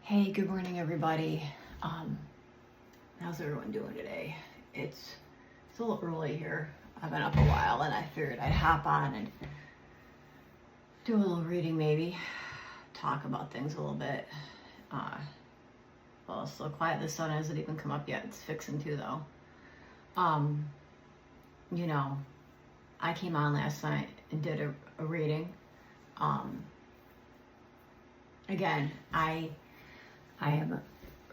Hey, good morning, everybody. How's everyone doing today? It's a little early here. I've been up a while, and I figured I'd hop on and do a little reading, maybe talk about things a little bit. Well, it's still quiet. The sun hasn't even come up yet. It's fixing to, though. I came on last night and did a reading. Again, I am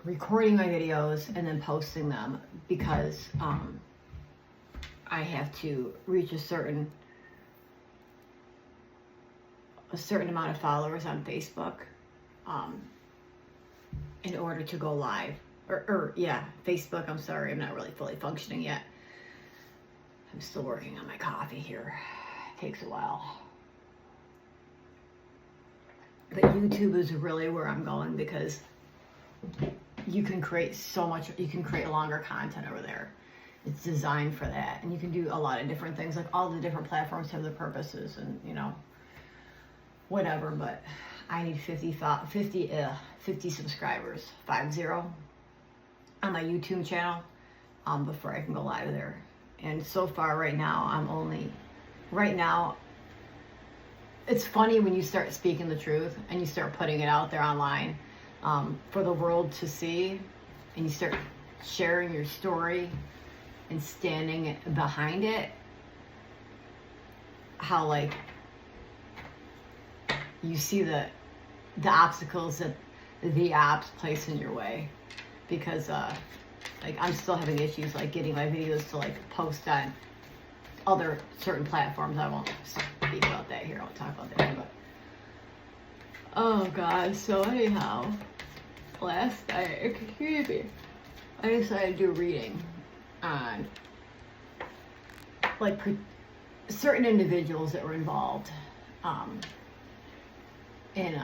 recording my videos and then posting them because I have to reach a certain amount of followers on Facebook in order to go live. Facebook, I'm sorry, I'm not really fully functioning yet. I'm still working on my coffee here. It takes a while. But YouTube is really where I'm going because you can create longer content over there. It's designed for that. And you can do a lot of different things. Like all the different platforms have their purposes and, whatever. But I need 50 subscribers, 50, on my YouTube channel before I can go live there. And so far right now, it's funny when you start speaking the truth and you start putting it out there online for the world to see, and you start sharing your story and standing behind it, how like you see the obstacles that the apps place in your way, because like I'm still having issues like getting my videos to like post on other certain platforms. I won't speak about that here. I won't talk about that. But oh god. So anyhow, last night, I decided to do a reading on like certain individuals that were involved in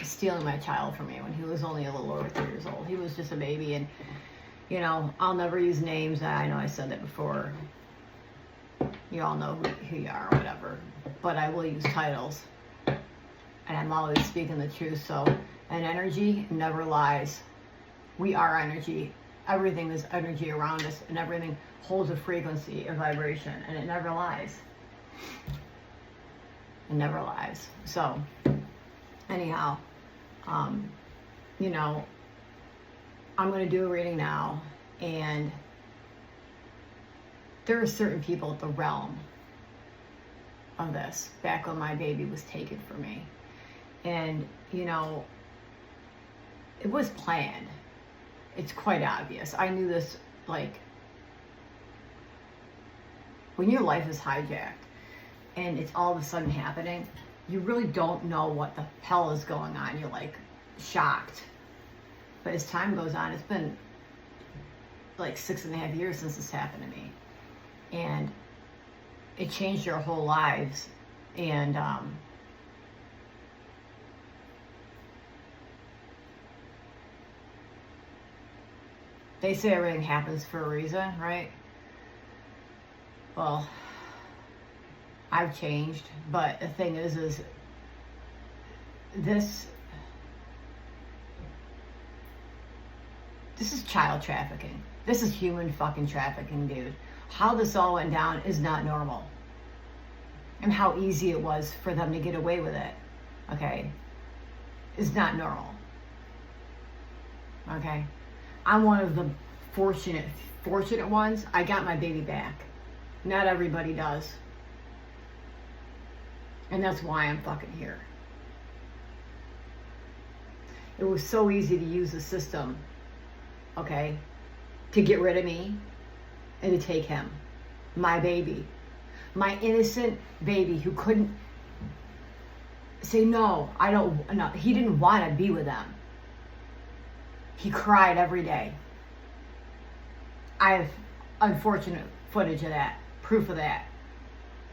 stealing my child from me when he was only a little over 3 years old. He was just a baby, and I'll never use names. I know I said that before. You all know who you are or whatever. But I will use titles. And I'm always speaking the truth. So, an energy never lies. We are energy. Everything is energy around us, and everything holds a frequency, a vibration, and it never lies. It never lies. So, anyhow, I'm going to do a reading now, and there are certain people at the realm of this back when my baby was taken from me. And, it was planned. It's quite obvious. I knew this, like, when your life is hijacked and it's all of a sudden happening, you really don't know what the hell is going on. You're, like, shocked. But as time goes on, it's been like 6.5 years since this happened to me. And it changed our whole lives. And they say everything happens for a reason, right? Well, I've changed. But the thing is this is child trafficking. This is human fucking trafficking, dude. How this all went down is not normal. And how easy it was for them to get away with it, okay, is not normal. Okay? I'm one of the fortunate ones. I got my baby back. Not everybody does. And that's why I'm fucking here. It was so easy to use the system, okay, to get rid of me and to take him, my baby, my innocent baby who couldn't say no. He didn't want to be with them. He cried every day. I have unfortunate footage of that, proof of that.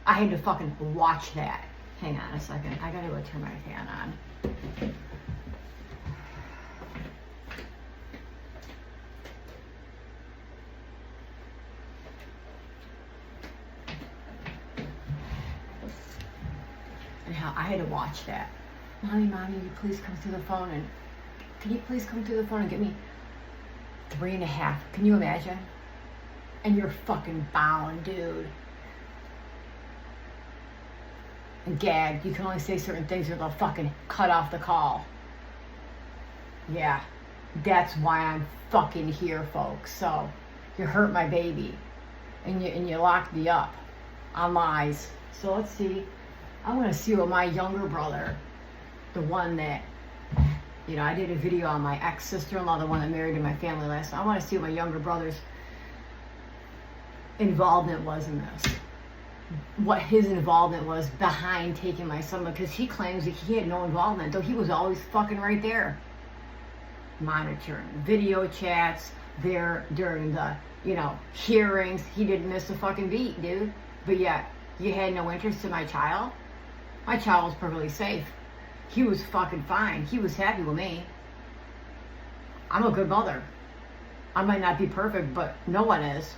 I had to fucking watch that. Hang on a second. I gotta go turn my fan on. And how I had to watch that. Mommy, will you please come through the phone and can you please come through the phone and get me 3.5? Can you imagine? And you're fucking bound, dude. And gagged. You can only say certain things or they'll fucking cut off the call. Yeah. That's why I'm fucking here, folks. So, you hurt my baby. And you locked me up on lies. So let's see. I want to see what my younger brother, the one that, I did a video on my ex-sister-in-law, the one that married in my family last time. I want to see what my younger brother's involvement was in this. What his involvement was behind taking my son, because he claims that he had no involvement, though he was always fucking right there. Monitoring video chats, there during the, hearings. He didn't miss a fucking beat, dude. But yet, you had no interest in my child? My child was perfectly safe. He was fucking fine. He was happy with me. I'm a good mother. I might not be perfect, but no one is.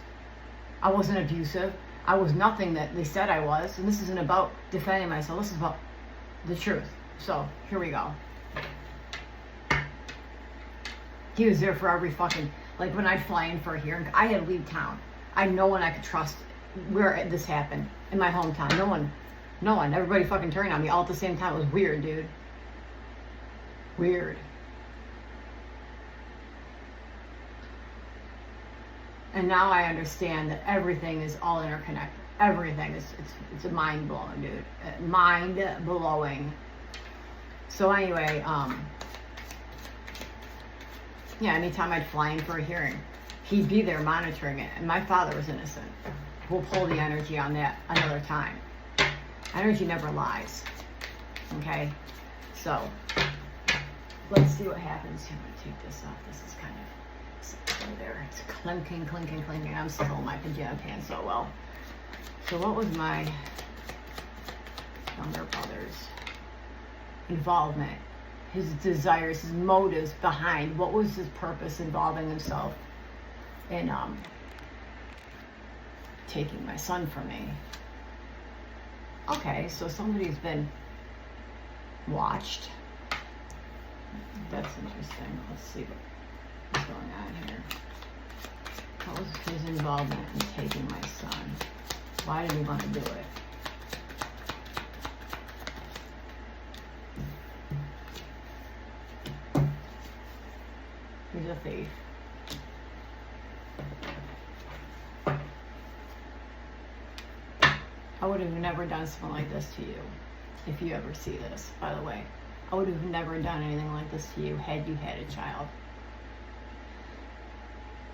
I wasn't abusive. I was nothing that they said I was. And this isn't about defending myself. This is about the truth. So, here we go. He was there for every fucking, like when I'd fly in for a hearing, I had to leave town. I had no one I could trust where this happened in my hometown. No one. Everybody fucking turned on me all at the same time. It was weird, dude. Weird. And now I understand that everything is all interconnected. Everything is, it's a mind blowing, dude. Mind blowing. So anyway, yeah, anytime I'd fly in for a hearing, he'd be there monitoring it. And my father was innocent. We'll pull the energy on that another time. Energy never lies. Okay? So, let's see what happens here. I'm going to take this off. This is kind of there. It's clinking. I'm still in my pajama pants so well. So what was my younger brother's involvement? His desires, his motives behind, what was his purpose involving himself in taking my son from me? Okay, so somebody's been watched. That's interesting. Let's see what's going on here. What was his involvement in taking my son? Why did he want to do it? He's a thief. I would have never done something like this to you, if you ever see this, by the way. I would have never done anything like this to you had you had a child.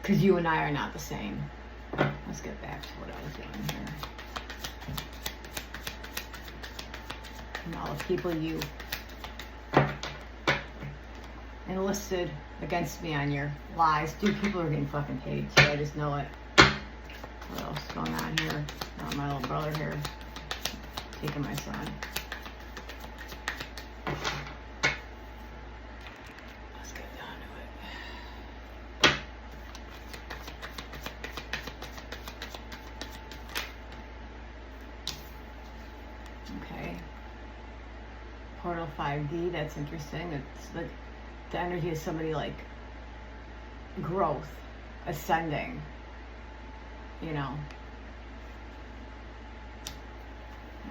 Because you and I are not the same. Let's get back to what I was doing here. And all the people you enlisted against me on your lies. Dude, people are getting fucking paid too. I just know it. What else is going on here? Oh, my little brother here taking my son. Let's get down to it. Okay. Portal 5D, that's interesting. It's the energy of somebody like growth, ascending,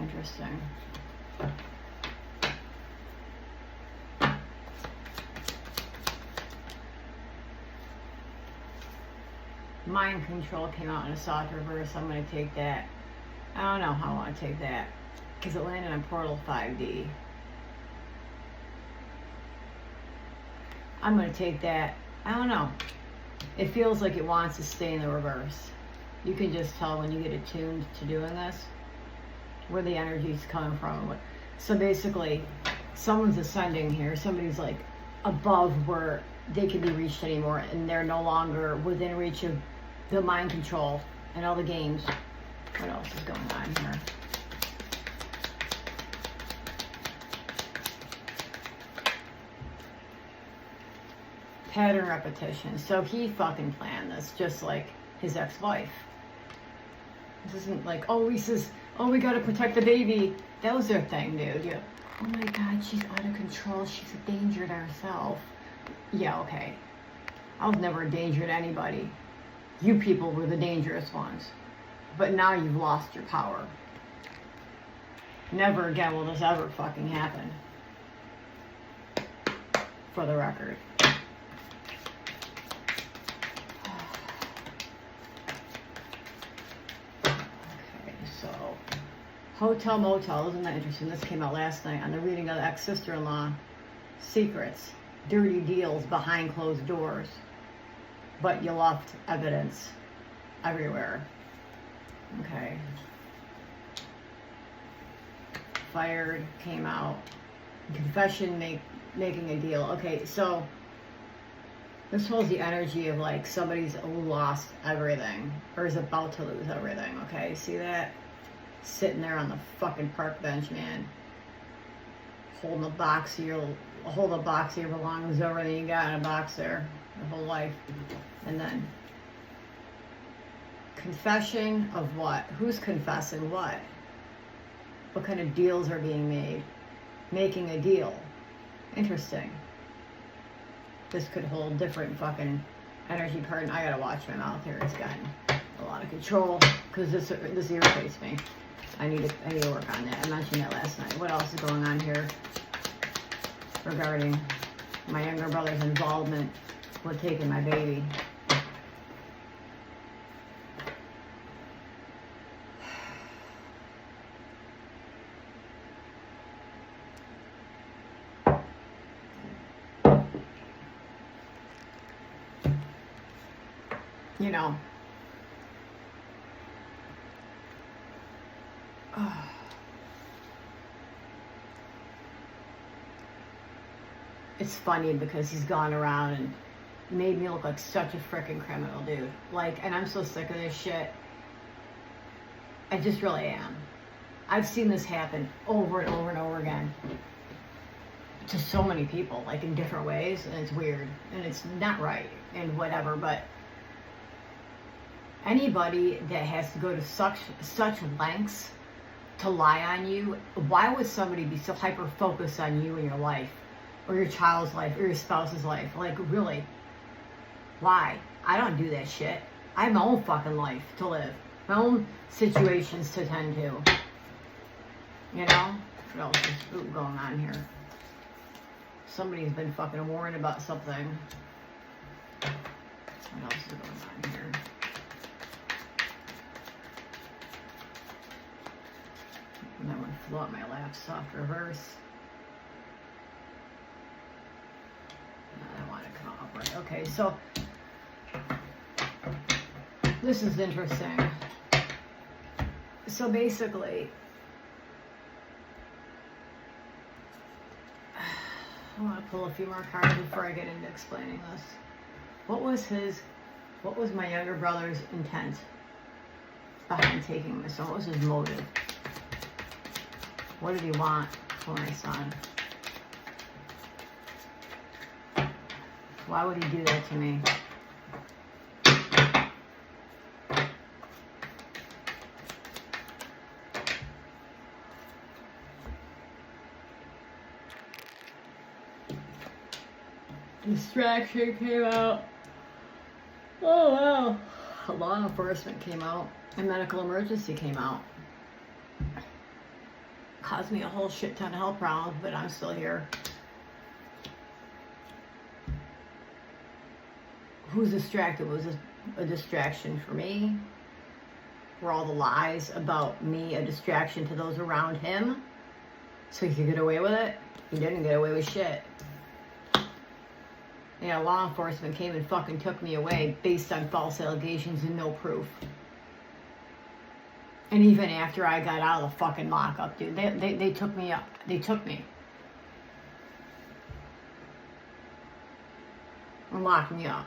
Interesting. Mind control came out in a soft reverse. I'm going to take that. I don't know how I want to take that because it landed on Portal 5D. I'm going to take that. I don't know. It feels like it wants to stay in the reverse. You can just tell when you get attuned to doing this where the energy's coming from. So basically, someone's ascending here. Somebody's like above where they can be reached anymore, and they're no longer within reach of the mind control and all the games. What else is going on here? Pattern repetition. So he fucking planned this, just like his ex-wife. This isn't like, oh, we gotta protect the baby. That was their thing, dude. Oh my God, she's out of control. She's a danger to herself. Yeah, okay. I was never a danger to anybody. You people were the dangerous ones. But now you've lost your power. Never again will this ever fucking happen. For the record. Okay, so Hotel Motel, isn't that interesting? This came out last night on the reading of the ex-sister-in-law. Secrets, dirty deals behind closed doors. But you left evidence everywhere. Okay. Fired, came out. Confession, making a deal. Okay, so this holds the energy of like somebody's lost everything or is about to lose everything. Okay, see that? Sitting there on the fucking park bench, man. Holding the box of your belongings, everything you got in a box there, your whole life. And then confession of what? Who's confessing what? What kind of deals are being made? Making a deal. Interesting. This could hold different fucking energy. Pardon, I gotta watch my mouth here. It's gotten a lot of control because this irritates me. I need to work on that. I mentioned that last night. What else is going on here regarding my younger brother's involvement with taking my baby? You know, it's funny because he's gone around and made me look like such a freaking criminal, dude. Like, and I'm so sick of this shit. I just really am. I've seen this happen over and over and over again to so many people, like in different ways, and it's weird and it's not right and whatever, but anybody that has to go to such lengths to lie on you, why would somebody be so hyper focused on you and your life or your child's life or your spouse's life? Like, really? Why? I don't do that shit. I have my own fucking life to live, my own situations to tend to. You know? What else is going on here? Somebody's been fucking warned about something. What else is going on here? And that one flew out my lap, soft reverse. I want to come out upright. Okay, so this is interesting. So basically, I want to pull a few more cards before I get into explaining this. What was my younger brother's intent behind taking my son? What was his motive? What did he want for my son? Why would he do that to me? Distraction came out. Oh wow. Law enforcement came out. A medical emergency came out. Caused me a whole shit ton of health problems, but I'm still here. Who's distracted? Was this a distraction for me? Were all the lies about me a distraction to those around him? So he could get away with it? He didn't get away with shit. Yeah, law enforcement came and fucking took me away based on false allegations and no proof. And even after I got out of the fucking lockup, dude, they took me up. They took me. And locked me up.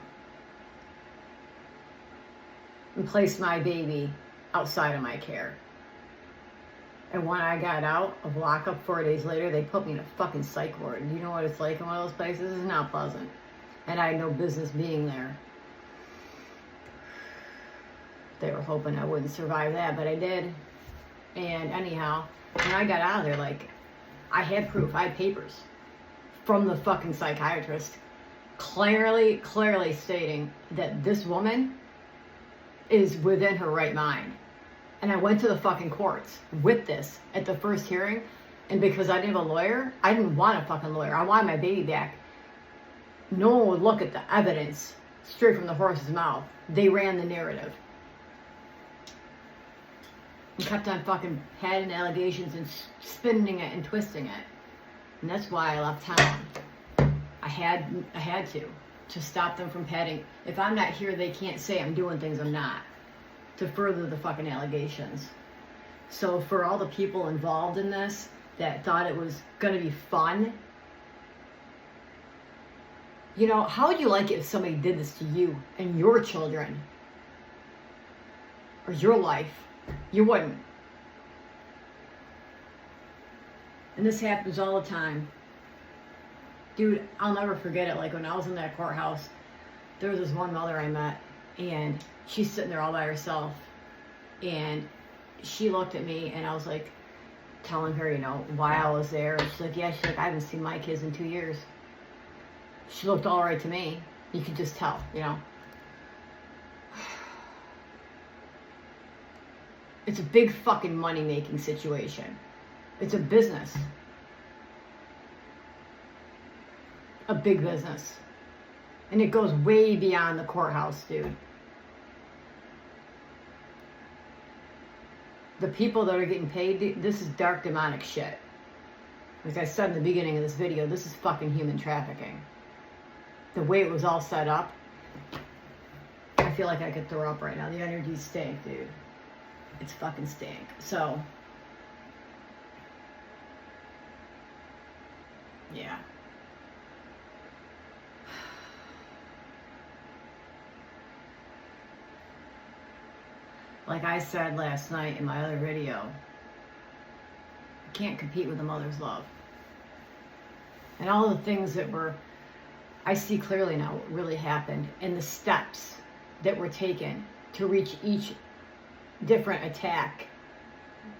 And placed my baby outside of my care. And when I got out of lockup 4 days later, they put me in a fucking psych ward. You know what it's like in one of those places? It's not pleasant. And I had no business being there. They were hoping I wouldn't survive that, but I did. And anyhow, when I got out of there, like, I had proof. I had papers from the fucking psychiatrist clearly stating that this woman is within her right mind. And I went to the fucking courts with this at the first hearing. And because I didn't have a lawyer, I didn't want a fucking lawyer. I wanted my baby back. No one would look at the evidence straight from the horse's mouth. They ran the narrative. And kept on fucking padding allegations and spinning it and twisting it. And that's why I left town. I had to stop them from padding. If I'm not here, they can't say I'm doing things I'm not, to further the fucking allegations. So for all the people involved in this that thought it was gonna be fun, you know, how would you like it if somebody did this to you and your children or your life? You wouldn't. And this happens all the time. Dude, I'll never forget it. Like when I was in that courthouse, there was this one mother I met, and she's sitting there all by herself. And she looked at me, and I was like, telling her, you know, why I was there. And she's like, yeah, she's like, I haven't seen my kids in 2 years. She looked all right to me. You could just tell, you know. It's a big fucking money-making situation. It's a business. A big business. And it goes way beyond the courthouse, dude. The people that are getting paid, this is dark demonic shit. Like I said in the beginning of this video, this is fucking human trafficking. The way it was all set up, I feel like I could throw up right now. The energy's stink, dude. It's fucking stink. So, yeah. Like I said last night in my other video, you can't compete with a mother's love. And all the things that I see clearly now what really happened, and the steps that were taken to reach each different attack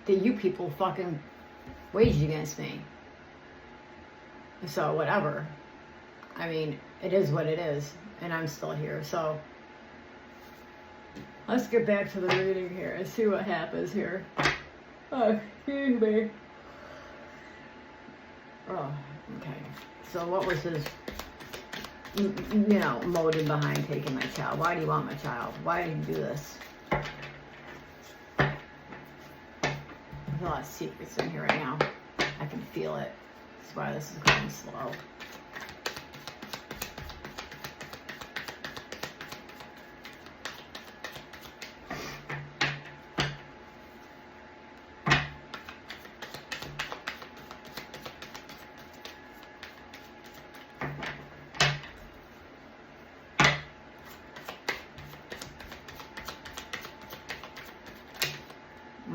that you people fucking waged against me. So whatever. I mean, it is what it is, and I'm still here. So let's get back to the reading here and see what happens here. Oh, excuse me. Oh, okay. So what was his, you know, motive behind taking my child? Why do you want my child? Why did you do this? There's a lot of secrets in here right now. I can feel it. That's why this is going slow.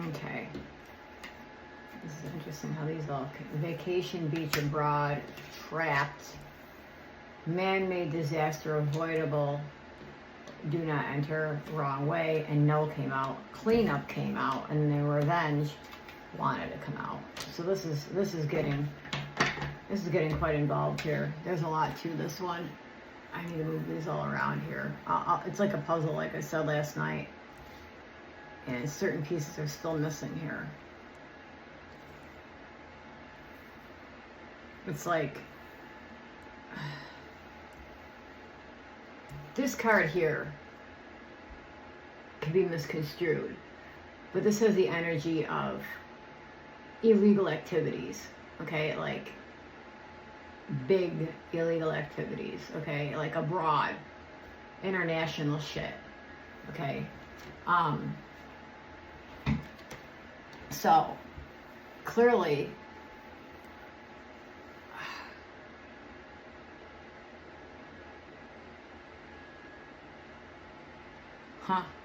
Okay. This is interesting how these all... Vacation beach abroad, trapped, man-made disaster avoidable, do not enter, wrong way, and no came out. Cleanup came out, and then revenge wanted to come out. So this is getting quite involved here. There's a lot to this one. I need to move these all around here. It's like a puzzle, like I said last night. And certain pieces are still missing here. It's like this card here can be misconstrued, but this has the energy of illegal activities, okay? Like big illegal activities, okay? Like abroad, international shit, okay? So clearly,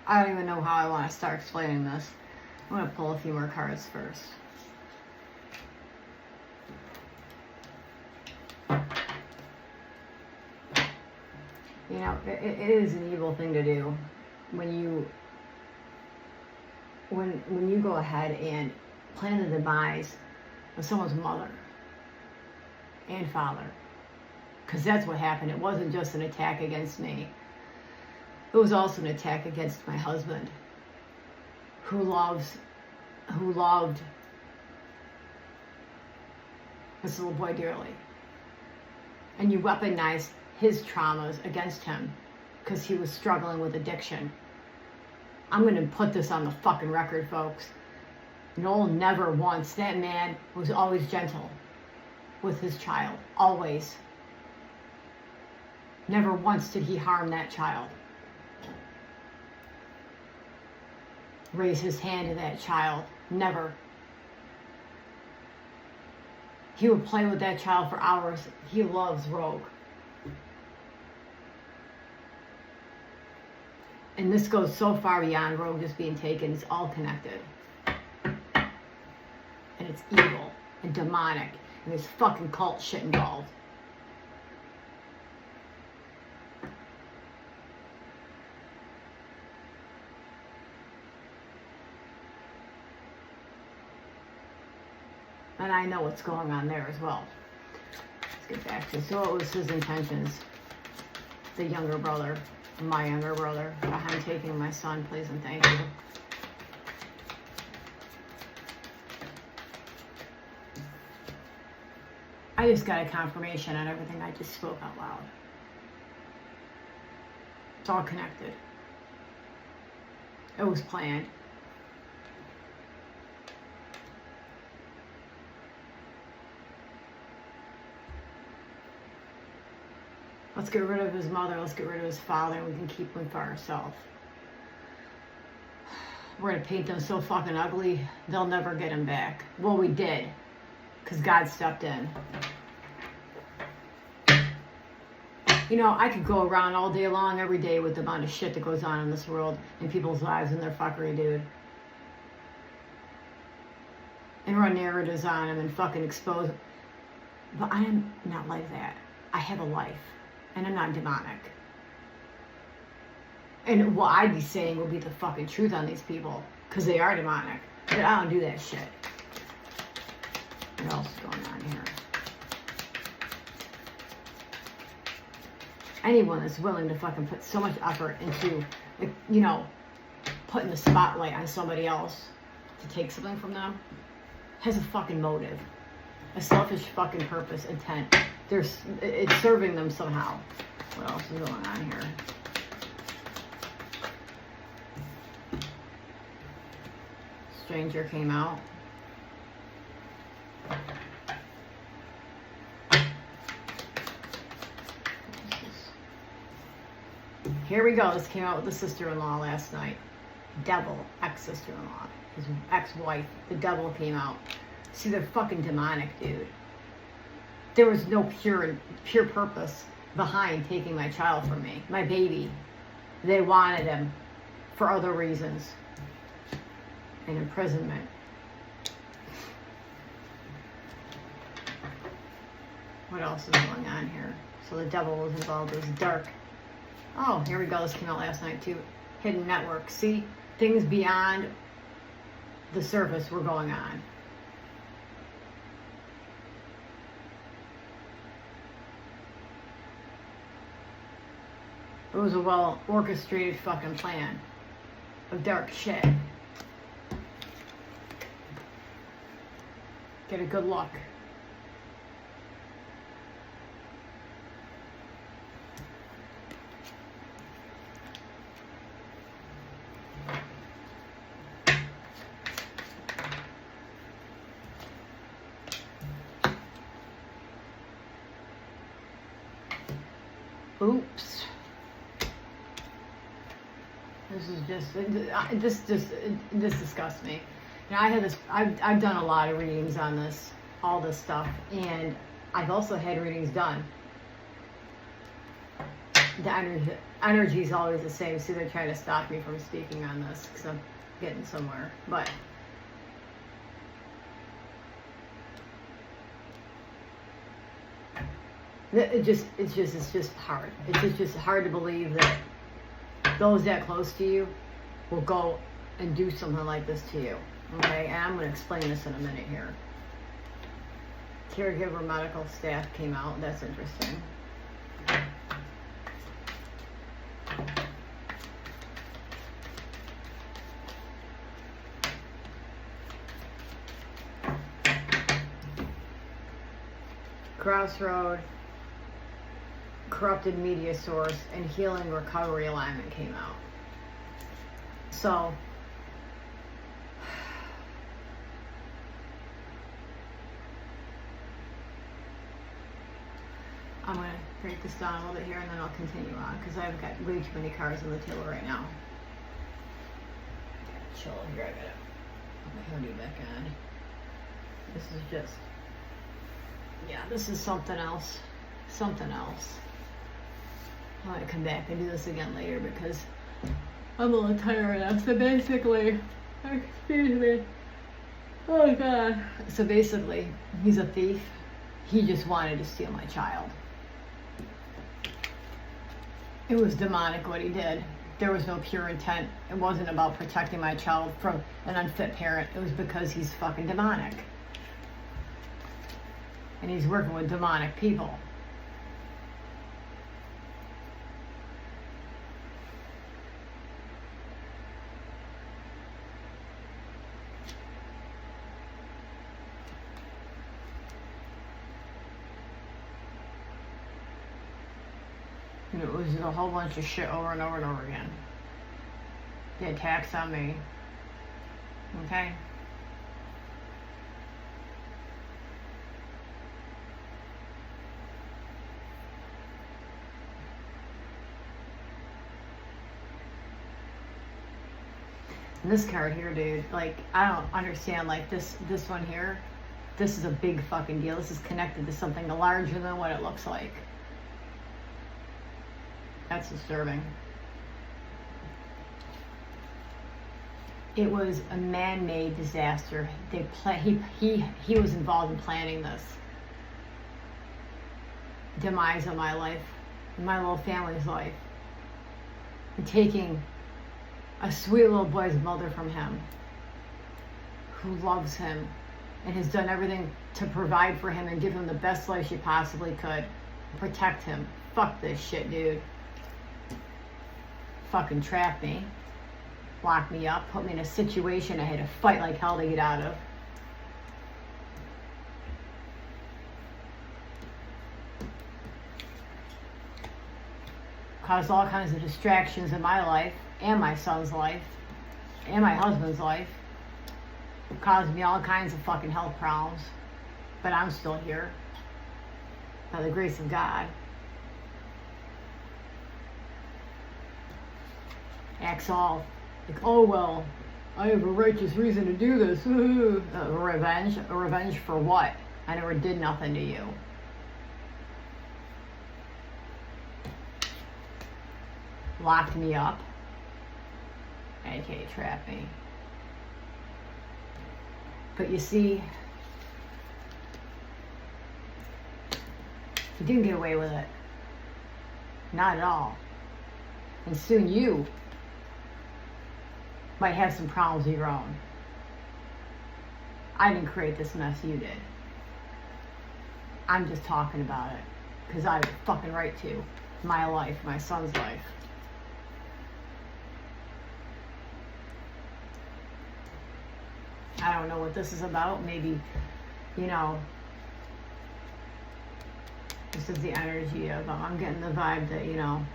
I don't even know how I want to start explaining this. I'm going to pull a few more cards first. You know, it is an evil thing to do when you go ahead and plan the demise of someone's mother. and father. Because that's what happened. It wasn't just an attack against me. It was also an attack against my husband, who loved this little boy dearly. And you weaponized his traumas against him because he was struggling with addiction. I'm going to put this on the fucking record, folks. Noel never once, that man was always gentle with his child. Always. Never once did he harm that child. Raise his hand to that child. Never. He would play with that child for hours. He loves Rogue. And this goes so far beyond Rogue just being taken. It's all connected. And it's evil and demonic. And there's fucking cult shit involved. And I know what's going on there as well. Let's get back to it. So what was his intentions? The younger brother, my younger brother, behind taking my son, please and thank you. I just got a confirmation on everything I just spoke out loud. It's all connected. It was planned. Let's get rid of his mother. Let's get rid of his father. And we can keep him for ourselves. We're going to paint them so fucking ugly, they'll never get him back. Well, we did. Because God stepped in. You know, I could go around all day long, every day, with the amount of shit that goes on in this world, in people's lives and their fuckery, dude. And run narratives on them and fucking expose. But I am not like that. I have a life. And I'm not demonic. And what I'd be saying will be the fucking truth on these people. Because they are demonic. But I don't do that shit. What else is going on here? Anyone that's willing to fucking put so much effort into, like, you know, putting the spotlight on somebody else to take something from them has a fucking motive. A selfish fucking purpose, intent. It's serving them somehow. What else is going on here? Stranger came out. Here we go. This came out with the sister-in-law last night. Devil, ex-sister-in-law. His ex-wife. The devil came out. See, they're fucking demonic, dude. There was no pure purpose behind taking my child from me. My baby. They wanted him for other reasons. And imprisonment. What else is going on here? So the devil was involved. It was dark. Oh, here we go. This came out last night too. Hidden network. See, things beyond the surface were going on. It was a well-orchestrated fucking plan of dark shit. Get a good look. Oops. This disgusts me. You know, I've done a lot of readings on this, all this stuff, and I've also had readings done. The energy is always the same. See, they're trying to stop me from speaking on this because I'm getting somewhere, but it's just hard. It's just hard to believe that those that close to you will go and do something like this to you. Okay, and I'm going to explain this in a minute here. Caregiver medical staff came out. That's interesting. Crossroad, corrupted media source, and healing recovery alignment came out. So, I'm going to break this down a little bit here and then I'll continue on because I've got way too many cards on the table right now. Chill here, I gotta put my hoodie back on. This is just, yeah, this is something else. Something else. I'm going to come back and do this again later because I'm a little tired now. So basically, excuse me. Oh God. So basically, he's a thief. He just wanted to steal my child. It was demonic what he did. There was no pure intent. It wasn't about protecting my child from an unfit parent. It was because he's fucking demonic. And he's working with demonic people. And it was a whole bunch of shit over and over and over again. The attacks on me. Okay? And this card here, dude, like, I don't understand, like, this one here, this is a big fucking deal. This is connected to something larger than what it looks like. That's disturbing. It was a man-made disaster. He was involved in planning this. Demise of my life, my little family's life. And taking a sweet little boy's mother from him, who loves him and has done everything to provide for him and give him the best life she possibly could. Protect him. Fuck this shit, dude. Fucking trap me, lock me up, put me in a situation I had to fight like hell to get out of. Caused all kinds of distractions in my life, and my son's life, and my husband's life. Caused me all kinds of fucking health problems, but I'm still here, by the grace of God. Acts all like, oh well, I have a righteous reason to do this. Revenge? Revenge for what? I never did nothing to you. Locked me up. aka trapped me. But you see, you didn't get away with it. Not at all. And soon you might have some problems of your own. I didn't create this mess, you did. I'm just talking about it because I have a fucking right to. My life, my son's life. I don't know what this is about. Maybe, you know, this is the energy of, I'm getting the vibe that, you know,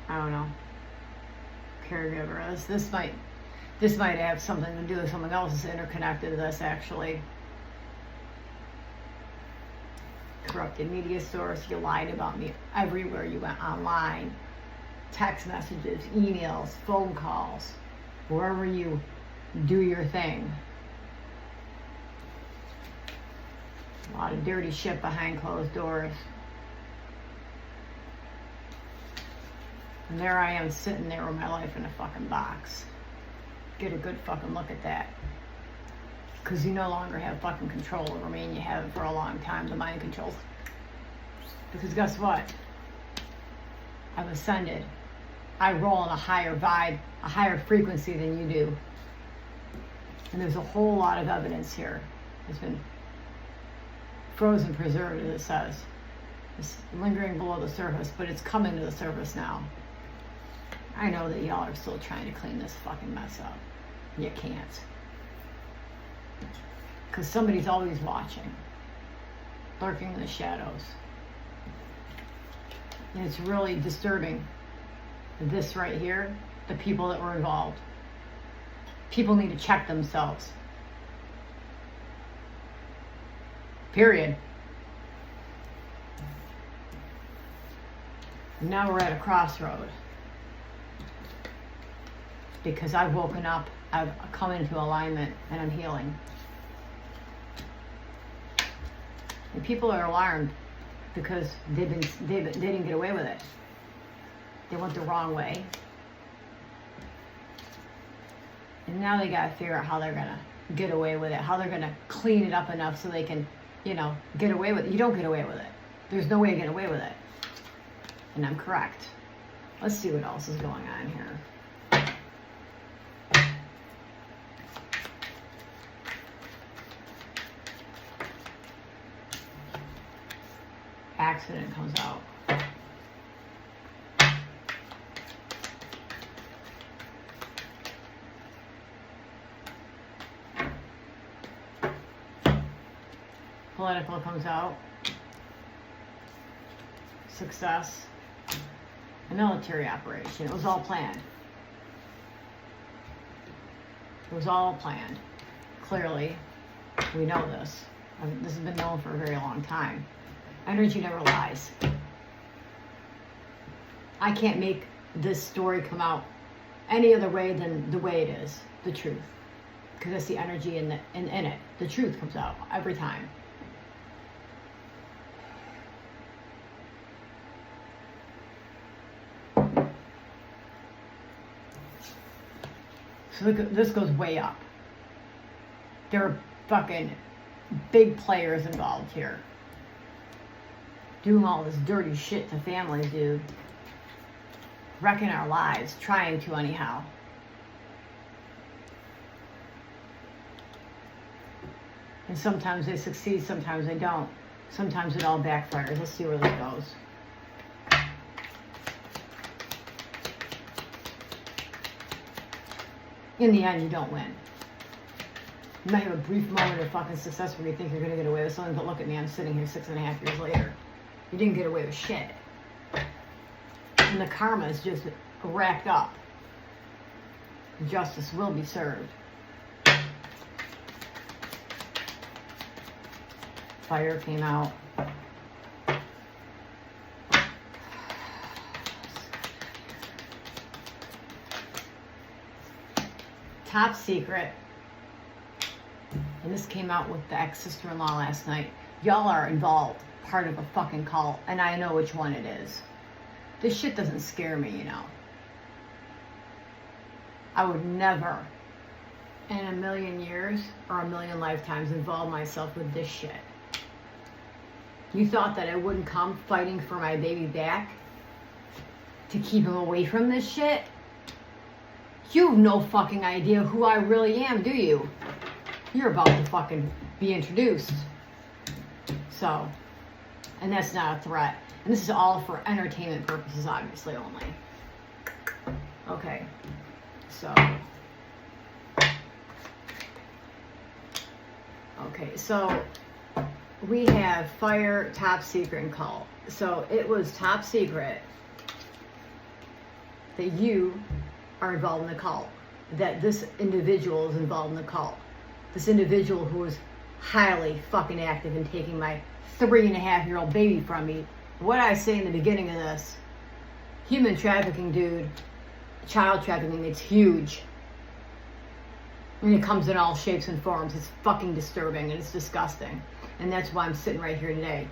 I don't know, caregiver. This might have something to do with something else that's interconnected to this, actually. Corrupted media source. You lied about me everywhere you went online. Text messages, emails, phone calls, wherever you do your thing. A lot of dirty shit behind closed doors. And there I am sitting there with my life in a fucking box. Get a good fucking look at that. Because you no longer have fucking control over me, and you haven't for a long time, the mind controls. Because guess what? I've ascended. I roll in a higher vibe, a higher frequency than you do. And there's a whole lot of evidence here. It's been frozen, preserved, as it says. It's lingering below the surface, but it's coming to the surface now. I know that y'all are still trying to clean this fucking mess up. You can't. Because somebody's always watching. Lurking in the shadows. And it's really disturbing. This right here, the people that were involved. People need to check themselves. Period. Now we're at a crossroad. Because I've woken up, I've come into alignment, and I'm healing. And people are alarmed because they didn't get away with it. They went the wrong way. And now they gotta figure out how they're gonna get away with it, how they're gonna clean it up enough so they can, get away with it. You don't get away with it. There's no way to get away with it. And I'm correct. Let's see what else is going on here. Accident comes out. Political comes out. Success. A military operation. It was all planned. It was all planned. Clearly, we know this. This has been known for a very long time. Energy never lies. I can't make this story come out any other way than the way it is, the truth. Because that's the energy in it. The truth comes out every time. So look, this goes way up. There are fucking big players involved here. Doing all this dirty shit to families, dude. Wrecking our lives. Trying to, anyhow. And sometimes they succeed, sometimes they don't. Sometimes it all backfires. Let's see where this goes. In the end, you don't win. You might have a brief moment of fucking success where you think you're going to get away with something, but look at me, I'm sitting here 6.5 years later. You didn't get away with shit. And the karma is just racked up. Justice will be served. Fire came out. Top secret. And this came out with the ex-sister-in-law last night. Y'all are involved, part of a fucking cult, and I know which one it is. This shit doesn't scare me, I would never, in a million years or a million lifetimes, involve myself with this shit. You thought that I wouldn't come fighting for my baby back to keep him away from this shit? You have no fucking idea who I really am, do you? You're about to fucking be introduced. So, and that's not a threat. And this is all for entertainment purposes, obviously, only. Okay, so. Okay, so we have fire, top secret, and cult. So it was top secret that you are involved in the cult. That this individual is involved in the cult. This individual who is highly fucking active in taking my 3.5-year-old baby from me. What I say in the beginning of this, human trafficking, dude, child trafficking, it's huge. And it comes in all shapes and forms. It's fucking disturbing and it's disgusting. And that's why I'm sitting right here today.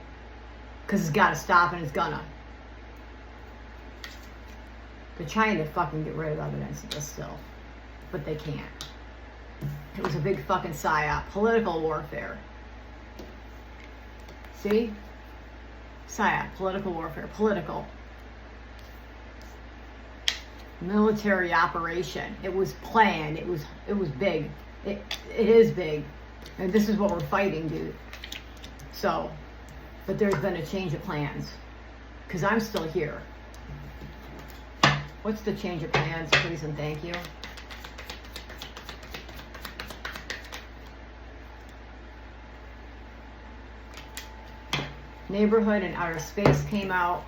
Because it's got to stop and it's gonna. They're trying to fucking get rid of evidence of this still. But they can't. It was a big fucking psyop. Political warfare. See? Psyop. Political warfare. Political. Military operation. It was planned. It was big. It is big. And this is what we're fighting, dude. So, but there's been a change of plans. Because I'm still here. What's the change of plans, please and thank you? Neighborhood and outer space came out.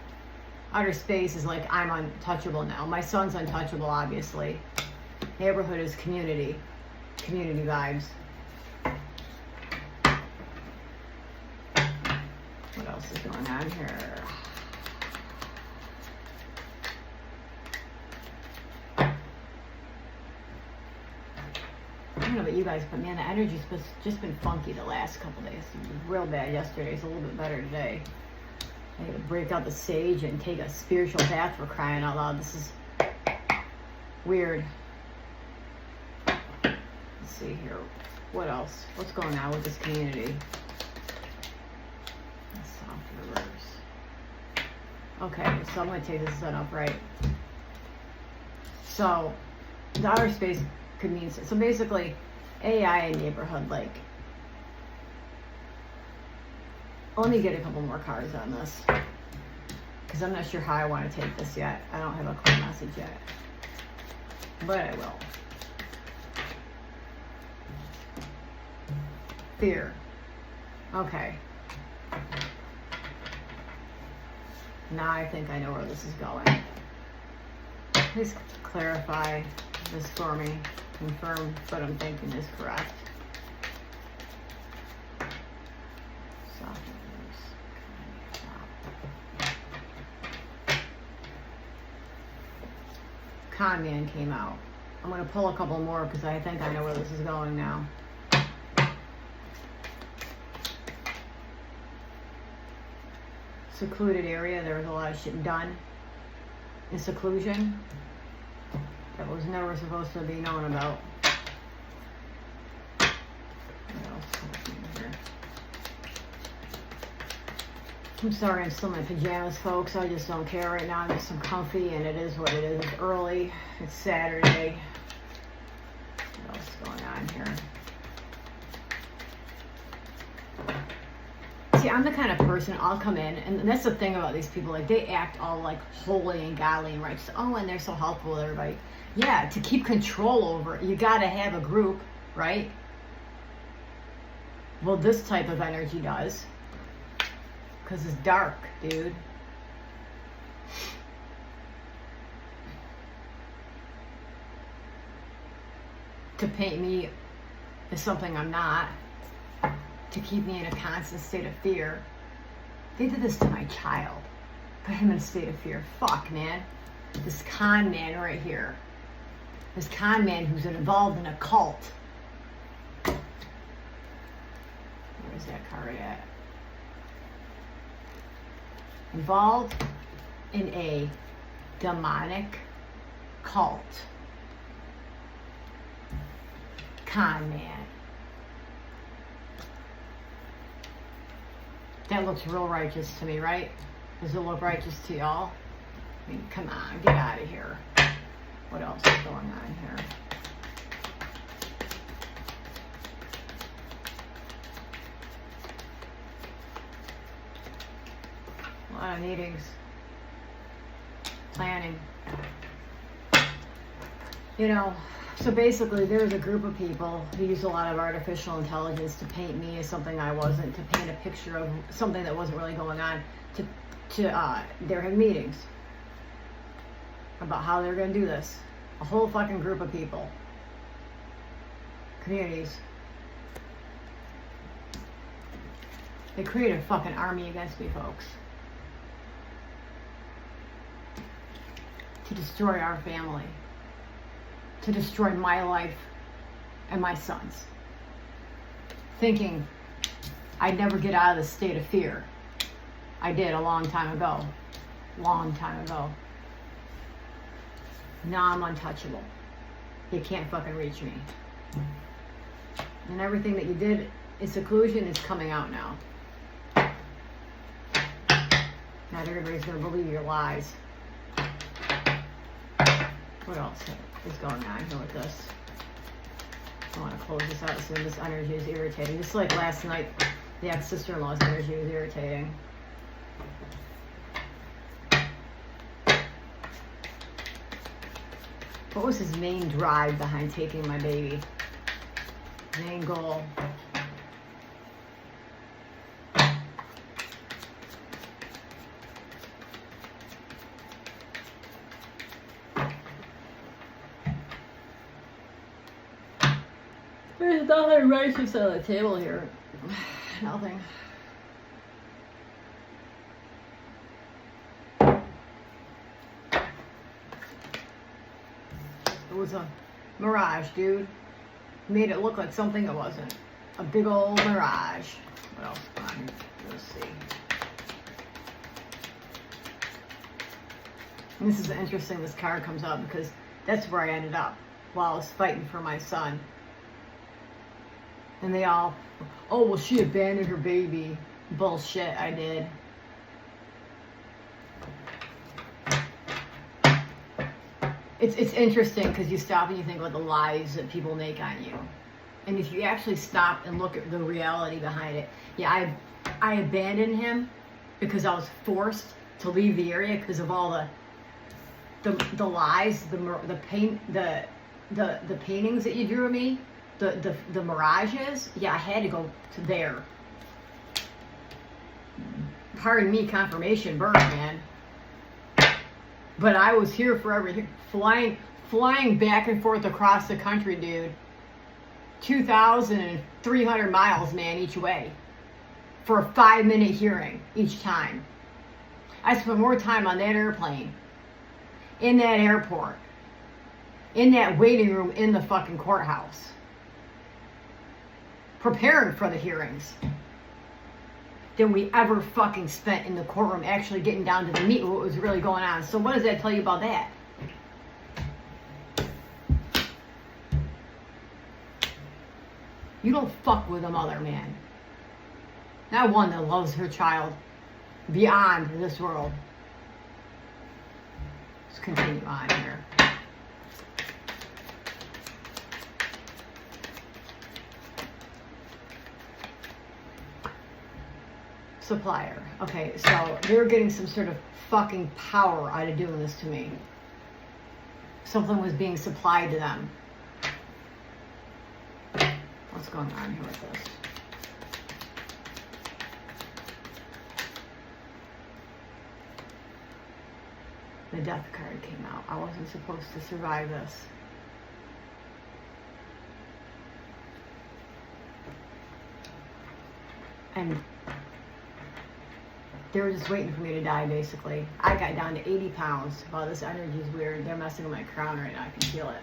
Outer space is like, I'm untouchable now. My son's untouchable, obviously. Neighborhood is community. Community vibes. What else is going on here? I don't know about you guys, but man, the energy's just been funky the last couple days. It was real bad yesterday. It's a little bit better today. I gotta break out the sage and take a spiritual bath for crying out loud. This is weird. Let's see here. What else? What's going on with this community? Soft reverse. Okay, so I'm gonna take this set up right. So, the outer space could mean, so basically, AI and neighborhood, like, let me get a couple more cards on this, because I'm not sure how I want to take this yet. I don't have a clear message yet, but I will. Fear. Okay. Now I think I know where this is going. Please clarify this for me. Confirm what I'm thinking is correct. Con Man came out. I'm going to pull a couple more because I think I know where this is going now. Secluded area. There was a lot of shit done in seclusion that was never supposed to be known about. What else is here? I'm sorry, I'm still in my pajamas, folks. I just don't care right now. I'm just so comfy, and it is what it is. It's early. It's Saturday. What else is going on here? See, I'm the kind of person, I'll come in, and that's the thing about these people, like, they act all, like, holy and godly and righteous. Oh, and they're so helpful with everybody. Yeah, to keep control over it, you gotta have a group, right? Well, this type of energy does. Because it's dark, dude. To paint me as something I'm not. To keep me in a constant state of fear. They did this to my child. Put him in a state of fear. Fuck, man. This con man right here. This con man who's involved in a cult. Where's that card at? Involved in a demonic cult. Con man. That looks real righteous to me, right? Does it look righteous to y'all? I mean, come on, get out of here. What else is going on here? A lot of meetings. Planning. You know, so basically there's a group of people who use a lot of artificial intelligence to paint me as something I wasn't, to paint a picture of something that wasn't really going on, they're having meetings about how they're going to do this. A whole fucking group of people. Communities. They created a fucking army against me, folks. To destroy our family. To destroy my life and my son's. Thinking I'd never get out of this state of fear. I did a long time ago. Long time ago. Now I'm untouchable. You can't fucking reach me. And everything that you did in seclusion is coming out now. Not everybody's going to believe your lies. What else is going on here with this? I want to close this out soon. This energy is irritating. Just like last night, the ex-sister-in-law's energy was irritating. What was his main drive behind taking my baby? Main goal. There's nothing righteous on the table here. Nothing. It was a mirage, dude. Made it look like something it wasn't. A big old mirage. What else? Let's see. And this is interesting, this card comes up because that's where I ended up while I was fighting for my son. And they all, oh, well, she abandoned her baby. Bullshit, I did. It's interesting because you stop and you think about the lies that people make on you. And if you actually stop and look at the reality behind it, yeah, I abandoned him because I was forced to leave the area because of all the lies, the paintings that you drew of me. The mirages, yeah, I had to go to there. Pardon me, confirmation birth, man. But I was here forever, flying back and forth across the country, dude. 2,300 miles, man, each way. For a 5-minute hearing each time. I spent more time on that airplane, in that airport, in that waiting room in the fucking courthouse, preparing for the hearings, than we ever fucking spent in the courtroom actually getting down to the meat of what was really going on. So what does that tell you about that? You don't fuck with a mother, man. Not one that loves her child beyond this world. Let's continue on here. Supplier. Okay, so they're getting some sort of fucking power out of doing this to me. Something was being supplied to them. What's going on here with this? The death card came out. I wasn't supposed to survive this. And they were just waiting for me to die, basically. I got down to 80 pounds. Wow, this energy is weird. They're messing with my crown right now. I can feel it.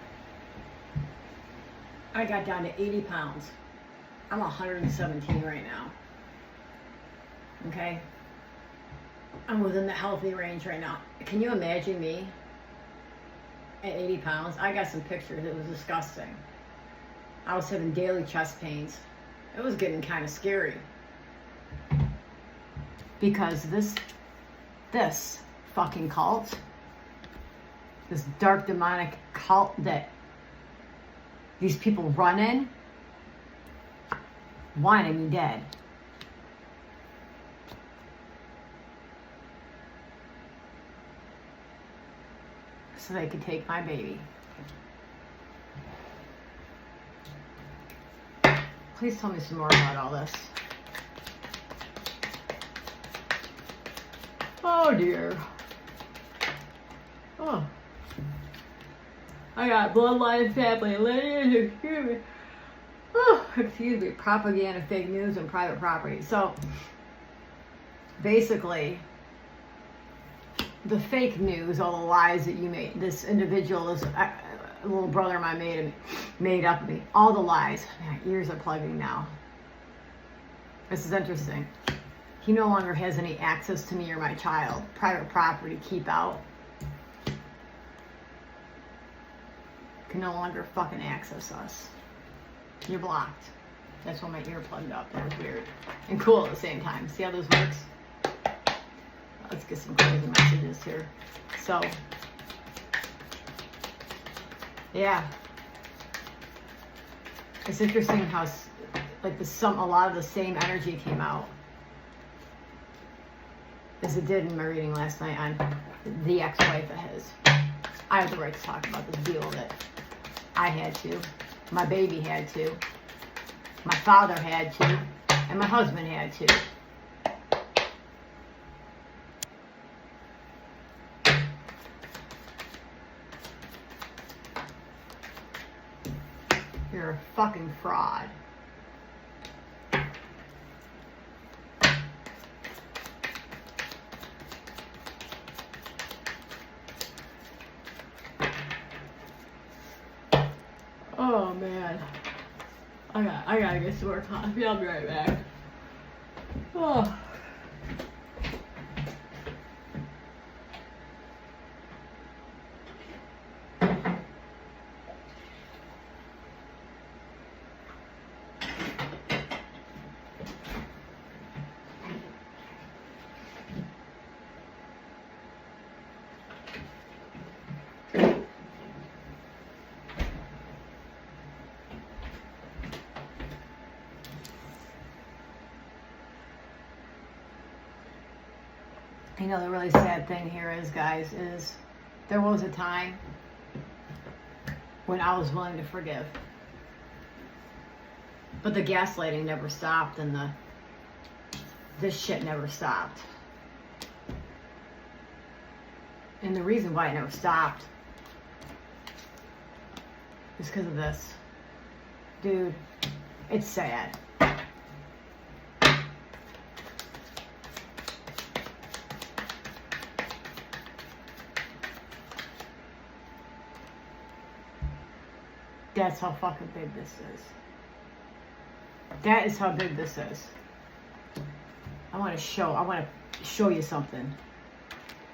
I got down to 80 pounds. I'm 117 right now. Okay? I'm within the healthy range right now. Can you imagine me at 80 pounds? I got some pictures. It was disgusting. I was having daily chest pains. It was getting kind of scary. Because this fucking cult, this dark demonic cult that these people run in, wanted me dead. So they could take my baby. Please tell me some more about all this. Oh dear. Oh. I got bloodline, family, lineage, excuse me, propaganda, fake news, and private property. So, basically, the fake news, all the lies that you made, this individual, this little brother of mine made up of me, all the lies. My ears are plugging now. This is interesting. He no longer has any access to me or my child. Private property, keep out. Can no longer fucking access us. You're blocked. That's why my ear plugged up. That was weird. And cool at the same time. See how this works? Let's get some crazy messages here. So, yeah. It's interesting how like a lot of the same energy came out as it did in my reading last night on the ex-wife of his. I have the right to talk about this, deal with it. I had to. My baby had to. My father had to. And my husband had to. You're a fucking fraud. Oh man, I gotta get some more coffee. I'll be right back. Oh. You know, the really sad thing here is, guys, is there was a time when I was willing to forgive. But the gaslighting never stopped, and this shit never stopped. And the reason why it never stopped is because of this. Dude, it's sad. That's how fucking big this is. That is how big this is. I want to show you something.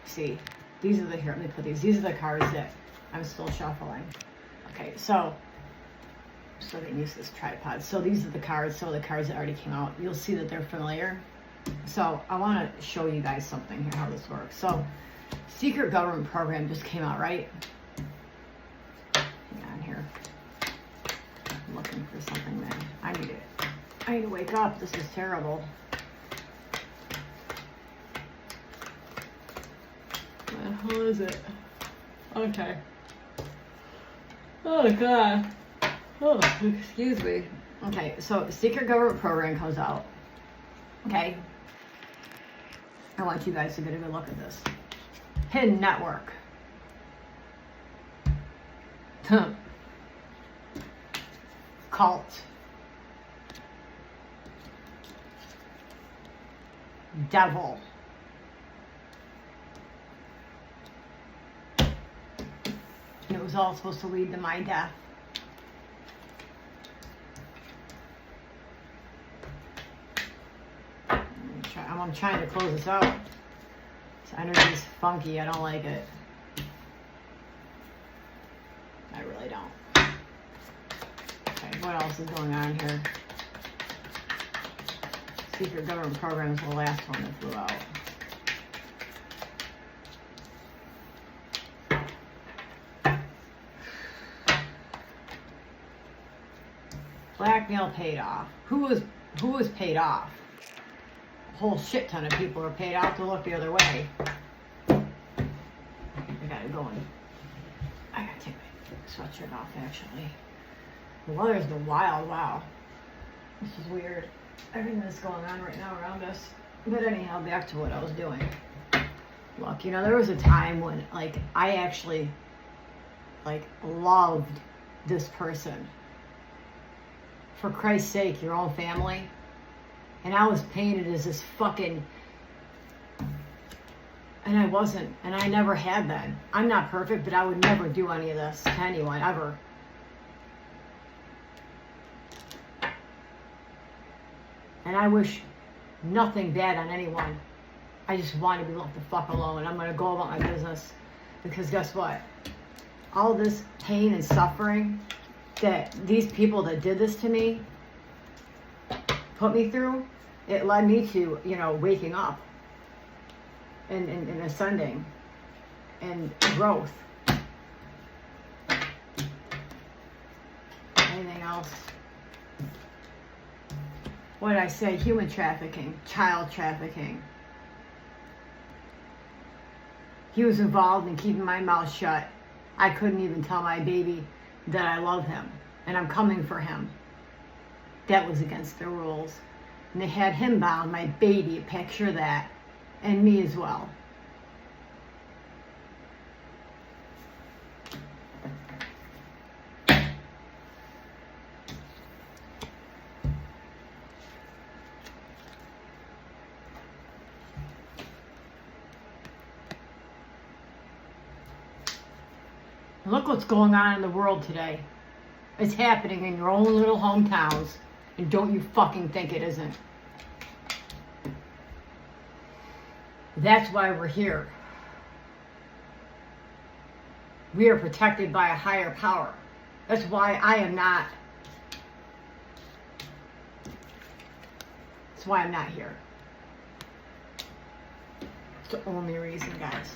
See, these are here, let me put these are the cards that I'm still shuffling. Okay, so I'm still getting used to this tripod. So these are the cards, some of the cards that already came out. You'll see that they're familiar. So I want to show you guys something here, how this works. So secret government program just came out, right? Hang on here. I'm looking for something, man. I need to wake up. This is terrible. What the hell is it? Okay. Oh god. Oh, excuse me. Okay, so secret government program comes out. Okay. I want you guys to get a good look at this. Hidden network. Cult. Devil. And it was all supposed to lead to my death. I'm trying to close this out. This energy is funky. I don't like it. I really don't. Okay, what else is going on here? Secret government program is the last one that flew out. Blackmail paid off. Who was paid off? A whole shit ton of people are paid off to look the other way. I gotta go and I gotta take my sweatshirt off actually. The weather's been wild, wow. This is weird. Everything that's going on right now around us. But anyhow, back to what I was doing. Look, you know, there was a time when like I actually like loved this person. For Christ's sake, your own family. And I was painted as this fucking, and I wasn't, and I never had been. I'm not perfect, but I would never do any of this to anyone, ever. And I wish nothing bad on anyone. I just want to be left the fuck alone, and I'm going to go about my business. Because guess what? All this pain and suffering that these people that did this to me put me through, it led me to, you know, waking up and ascending and growth. Anything else? what did I say? Human trafficking, child trafficking. He was involved in keeping my mouth shut. I couldn't even tell my baby that I love him and I'm coming for him. That was against the rules. And they had him bound, my baby, picture that, and me as well. Look what's going on in the world today. It's happening in your own little hometowns. And don't you fucking think it isn't. That's why we're here. We are protected by a higher power. That's why I am not. That's why I'm not here. It's the only reason, guys.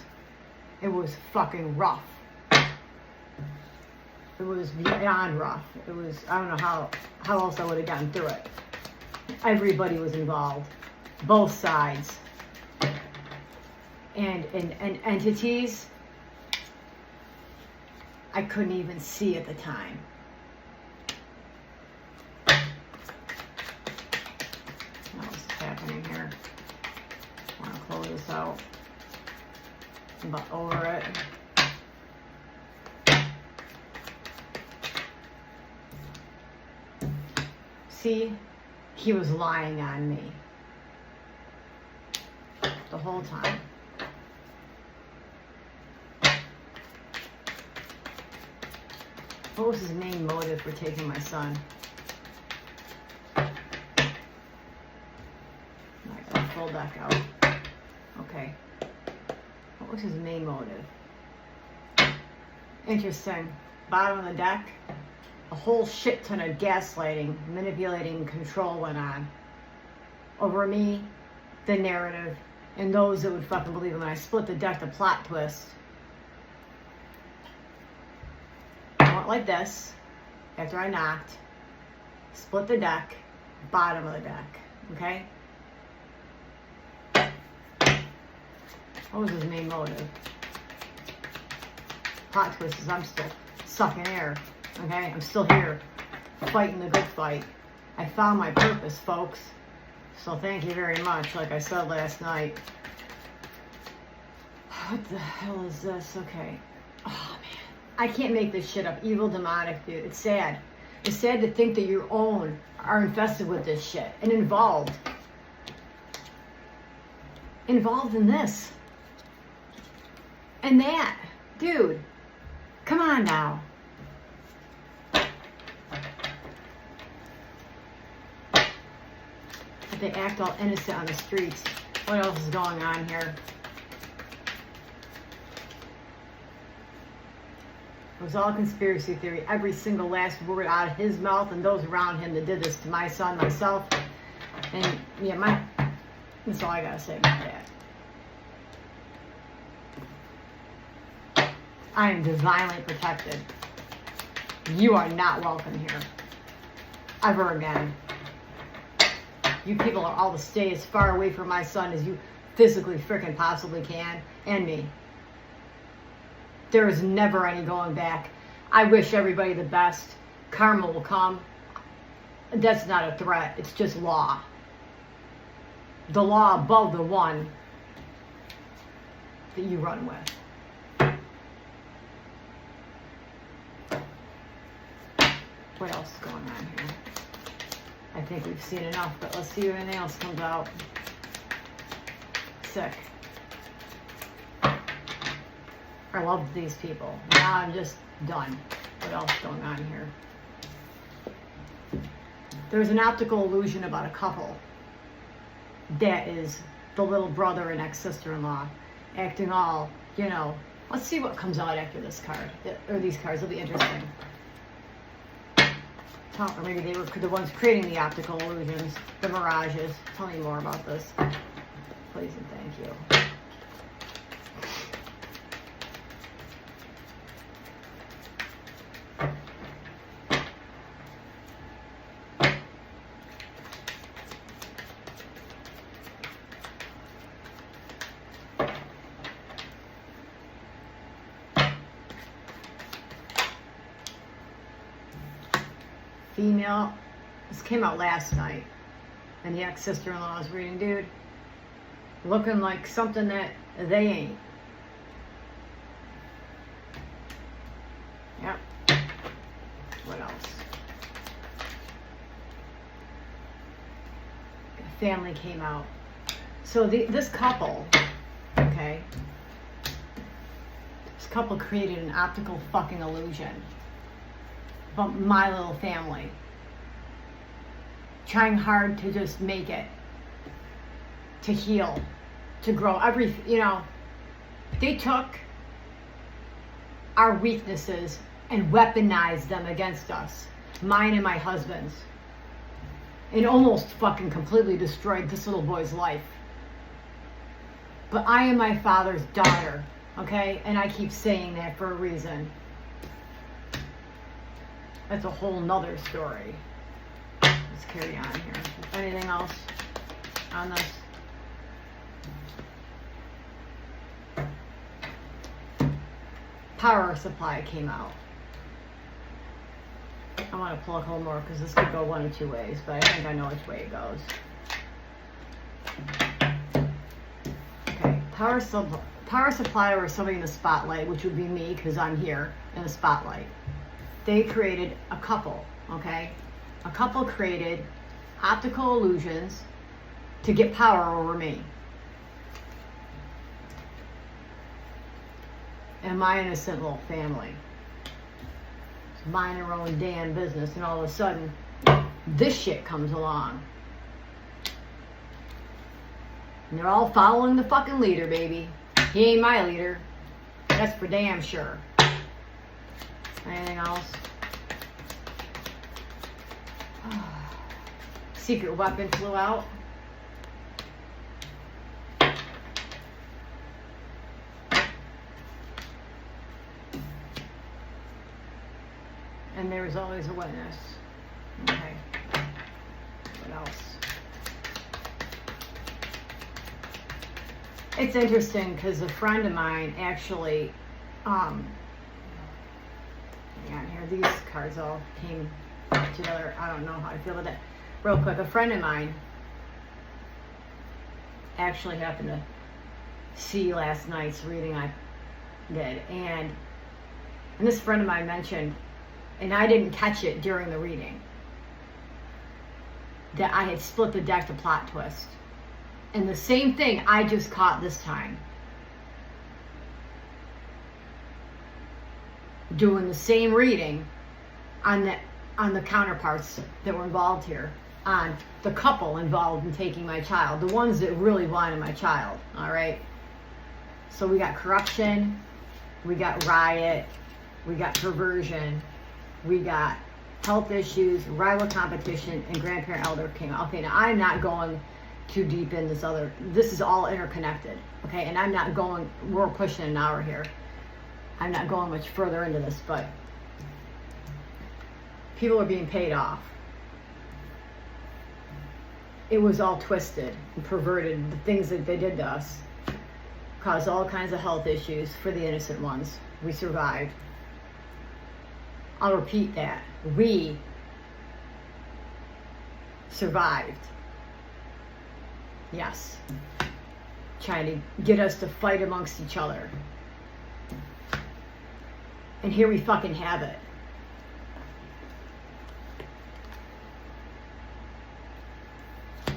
It was fucking rough. It was beyond rough. It was, I don't know how else I would have gotten through it. Everybody was involved. Both sides. And entities I couldn't even see at the time. What else is happening here? I want to close this out. I'm about over it. See, he was lying on me the whole time. What was his main motive for taking my son? I got a full deck out. Okay. What was his main motive? Interesting. Bottom of the deck. A whole shit ton of gaslighting, manipulating, control went on over me, the narrative, and those that would fucking believe it. When I split the deck, the plot twist. I went like this after I knocked, split the deck, bottom of the deck, okay? What was his main motive? Plot twist is I'm still sucking air. Okay, I'm still here, fighting the good fight. I found my purpose, folks. So thank you very much, like I said last night. What the hell is this? Okay. Oh, man. I can't make this shit up. Evil, demonic, dude. It's sad. It's sad to think that your own are infested with this shit and involved. Involved in this. And that. Dude, come on now. They act all innocent on the streets. What else is going on here? It was all conspiracy theory. Every single last word out of his mouth and those around him that did this to my son, myself. And yeah, that's all I gotta say about that. I am divinely protected. You are not welcome here. Ever again. You people are all to stay as far away from my son as you physically freaking possibly can, and me. There is never any going back. I wish everybody the best. Karma will come. That's not a threat. It's just law. The law above the one that you run with. What else is going on here? I think we've seen enough, but let's see if anything else comes out. Sick. I loved these people. Now I'm just done. What else is going on here? There's an optical illusion about a couple that is the little brother and ex-sister-in-law acting all, let's see what comes out after this card, or these cards. It'll be interesting. Or maybe they were the ones creating the optical illusions, the mirages. Tell me more about this, please and thank you. female, this came out last night, and the ex-sister-in-law was reading, dude, looking like something that they ain't. Yep. What else? A family came out. So this couple, okay, this couple created an optical fucking illusion about my little family. Trying hard to just make it, to heal, to grow. They took our weaknesses and weaponized them against us, mine and my husband's, and almost fucking completely destroyed this little boy's life. But I am my father's daughter, okay? And I keep saying that for a reason. That's a whole nother story. Let's carry on here. Anything else on this? Power supply came out. I want to pull a couple more because this could go one of two ways, but I think I know which way it goes. Okay, power supply or somebody in the spotlight, which would be me because I'm here in the spotlight. They created a couple, okay? A couple created optical illusions to get power over me. And my innocent little family. It's mind their own damn business, and all of a sudden, this shit comes along. And they're all following the fucking leader, baby. He ain't my leader. That's for damn sure. Anything else? Secret weapon flew out. And there's always a witness. Okay. What else? It's interesting because a friend of mine actually, hang on here, these cards all came together. I don't know how I feel about that. Real quick, a friend of mine actually happened to see last night's reading I did, and this friend of mine mentioned, and I didn't catch it during the reading, that I had split the deck to plot twist. And the same thing I just caught this time. Doing the same reading on the counterparts that were involved here, on the couple involved in taking my child, the ones that really wanted my child, all right? So we got corruption, we got riot, we got perversion, we got health issues, rival competition, and grandparent elder came out. Okay, now I'm not going too deep in this is all interconnected, okay? And I'm not going, we're pushing an hour here. I'm not going much further into this, but people are being paid off. It was all twisted and perverted. The things that they did to us caused all kinds of health issues for the innocent ones. We survived. I'll repeat that. We survived. Yes. Trying to get us to fight amongst each other. And here we fucking have it.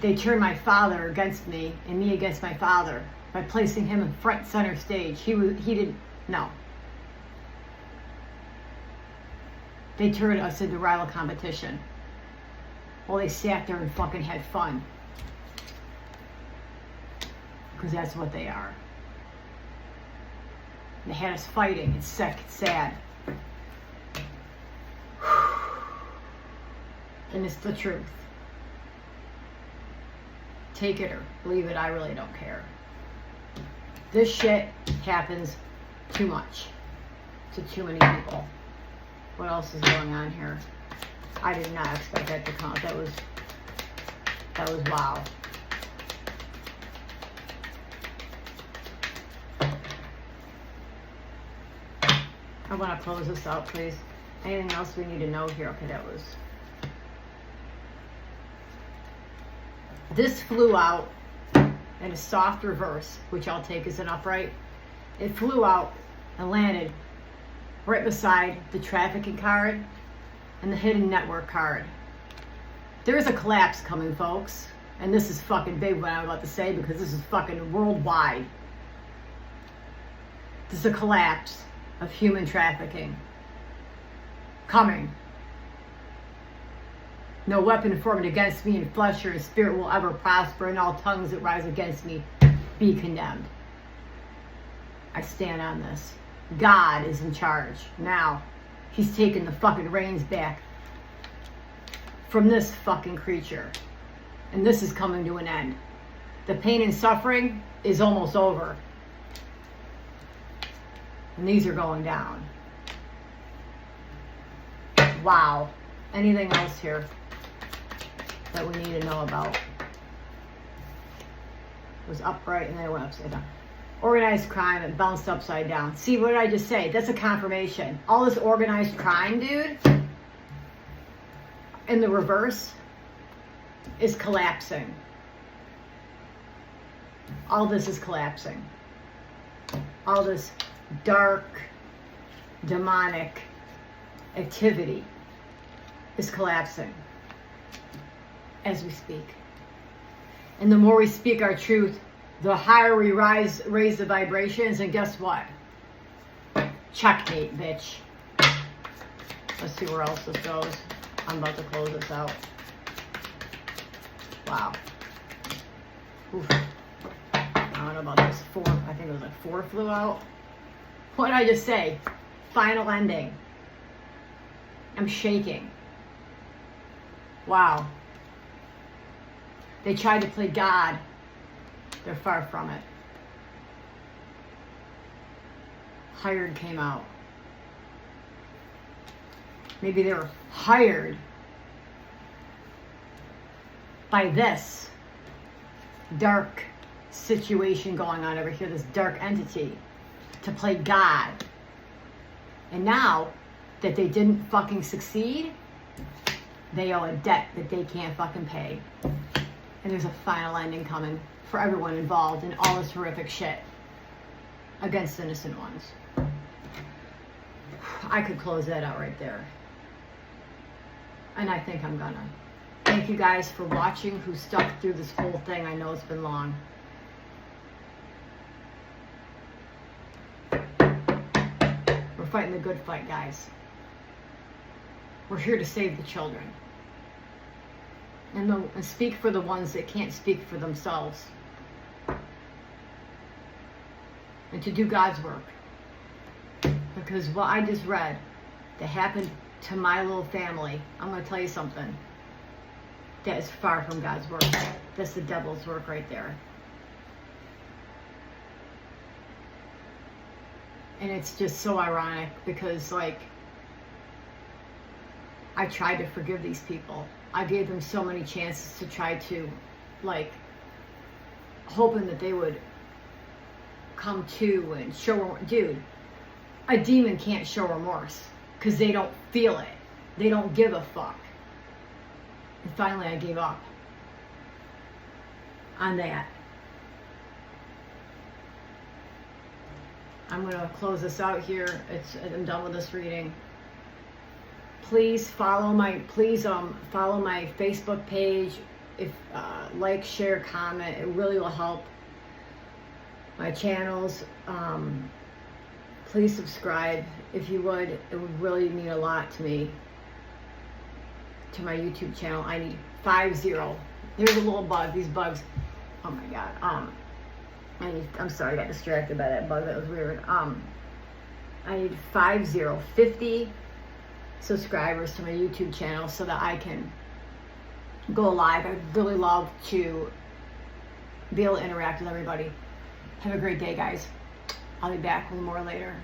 They turned my father against me and me against my father by placing him in front center stage. He didn't, no. They turned us into rival competition. Well, they sat there and fucking had fun. Because that's what they are. They had us fighting. It's sick. It's sad. And it's the truth. Take it or leave it. I really don't care. This shit happens too much to too many people. What else is going on here? I did not expect that to come out. That was wow. I want to close this out, please. Anything else we need to know here? Okay, that was This flew out in a soft reverse, which I'll take as an upright. It flew out and landed right beside the trafficking card and the hidden network card. There is a collapse coming, folks. And this is fucking big what I'm about to say, because this is fucking worldwide. This is a collapse of human trafficking coming. No weapon formed against me in flesh or in spirit will ever prosper, and all tongues that rise against me be condemned. I stand on this. God is in charge. Now, he's taking the fucking reins back from this fucking creature. And this is coming to an end. The pain and suffering is almost over. And these are going down. Wow. Anything else here that we need to know about? It was upright and then it went upside down. Organized crime, it bounced upside down. See, what did I just say? That's a confirmation. All this organized crime, dude, in the reverse, is collapsing. All this is collapsing. All this dark, demonic activity is collapsing as we speak. And the more we speak our truth, the higher we raise the vibrations, and guess what? Checkmate, bitch. Let's see where else this goes. I'm about to close this out. Wow. Oof. I don't know about this. 4, I think it was like 4 flew out. What did I just say? Final ending. I'm shaking. Wow. They tried to play God. They're far from it. Hired came out. Maybe they were hired by this dark situation going on over here, this dark entity, to play God. And now that they didn't fucking succeed, they owe a debt that they can't fucking pay. And there's a final ending coming for everyone involved in all this horrific shit against innocent ones. I could close that out right there. And I think I'm gonna. Thank you guys for watching, who stuck through this whole thing. I know it's been long. We're fighting the good fight, guys. We're here to save the children. And speak for the ones that can't speak for themselves. And to do God's work. Because what I just read that happened to my little family, I'm going to tell you something. That is far from God's work. That's the devil's work right there. And it's just so ironic because, like, I tried to forgive these people. I gave them so many chances to try to, like, hoping that they would come to and show, dude, a demon can't show remorse because they don't feel it. They don't give a fuck. And finally I gave up on that. I'm going to close this out here. I'm done with this reading. Please follow my Facebook page. If like, share, comment, it really will help my channels. Please subscribe if you would. It would really mean a lot to me, to my YouTube channel. I need 50. There's a little bug. These bugs. Oh my god. I'm sorry, I got distracted by that bug. That was weird. I need 50 subscribers to my YouTube channel so that I can go live. I'd really love to be able to interact with everybody. Have a great day, guys. I'll be back with more later.